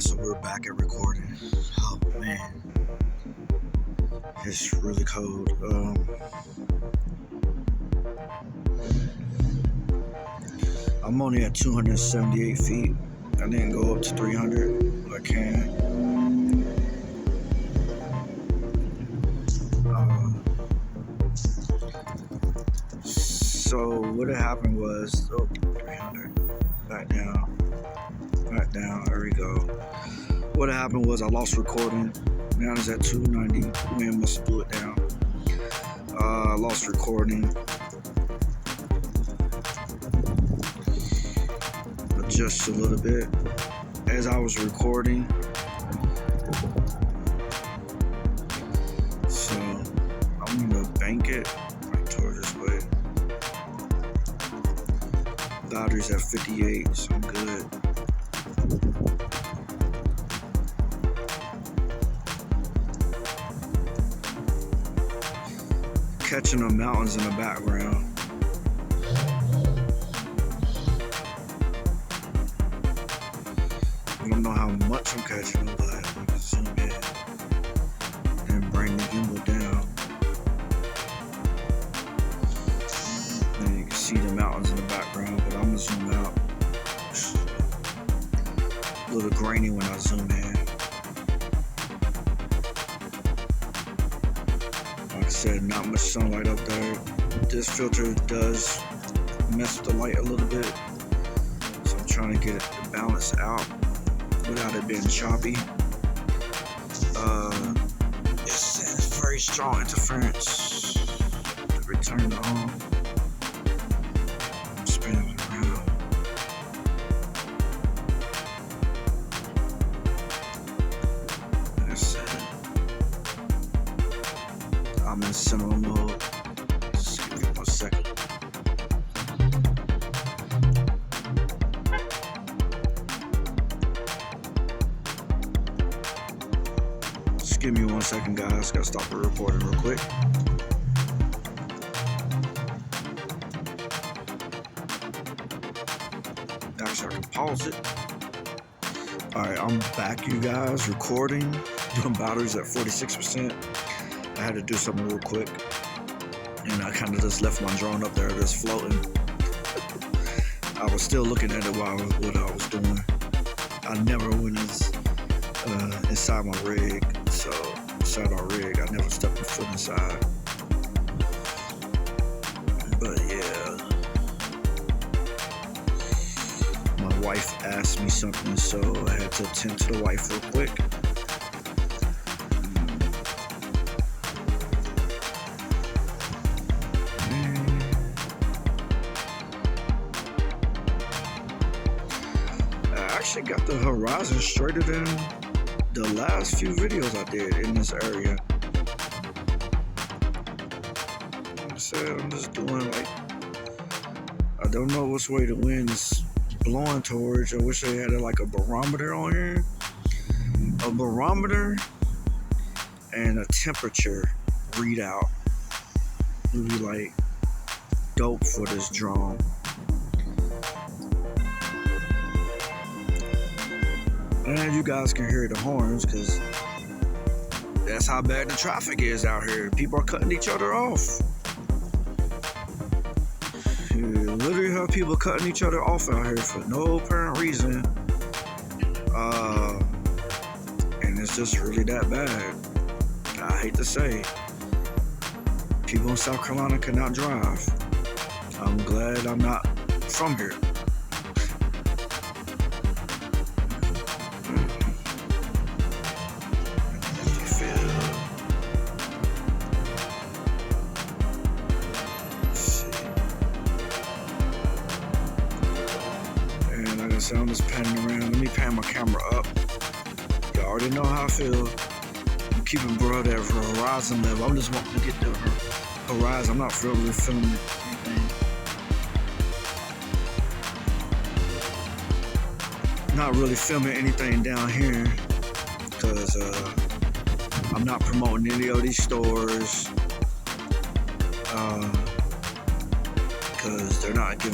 So we're back at recording. Oh man, it's really cold. I'm only at 278 feet. I didn't go up to 300, but I can. So what had happened was, 300, back down, there we go. What had happened was I lost recording. Now it's at 290. Man must blew it down. I lost recording. Just a little bit as I was recording. So I'm gonna bank it right toward this way. Battery's at 58, so I'm good. Catching the mountains in the background. I don't know how much I'm catching, but I'm gonna zoom in and bring the gimbal down. And you can see the mountains in the background, but I'm gonna zoom out. A little grainy when I zoom in. Like I said, not much sunlight up there. This filter does mess with the light a little bit, so I'm trying to get it to balance out without it being choppy. It's very strong interference to return to home. I'm spinning it around. That's it. I'm in cinema mode. Just give me 1 second. Give me 1 second, guys. Gotta stop the recording real quick. Actually, I can pause it. Alright, I'm back, you guys, recording. Doing batteries at 46%. I had to do something real quick. And I kind of just left my drone up there just floating. I was still looking at it while what I was doing. I never went inside my rig. So, inside our rig, I never stepped my foot inside. But yeah, my wife asked me something, so I had to attend to the wife real quick. I actually got the horizon straighter than the last few videos I did in this area. Like I said, I'm just doing like, I don't know which way the wind's blowing towards. I wish they had like a barometer on here. A barometer and a temperature readout would be like dope for this drone. And you guys can hear the horns because that's how bad the traffic is out here. People are cutting each other off. You literally have people cutting each other off out here for no apparent reason. And it's just really that bad. I hate to say. People in South Carolina cannot drive. I'm glad I'm not from here. So I'm just panning around. Let me pan my camera up. Y'all already know how I feel. I'm keeping broad at horizon level. I'm just wanting to get the horizon. I'm not really filming anything. Not really filming anything down here because I'm not promoting any of these stores because they're not giving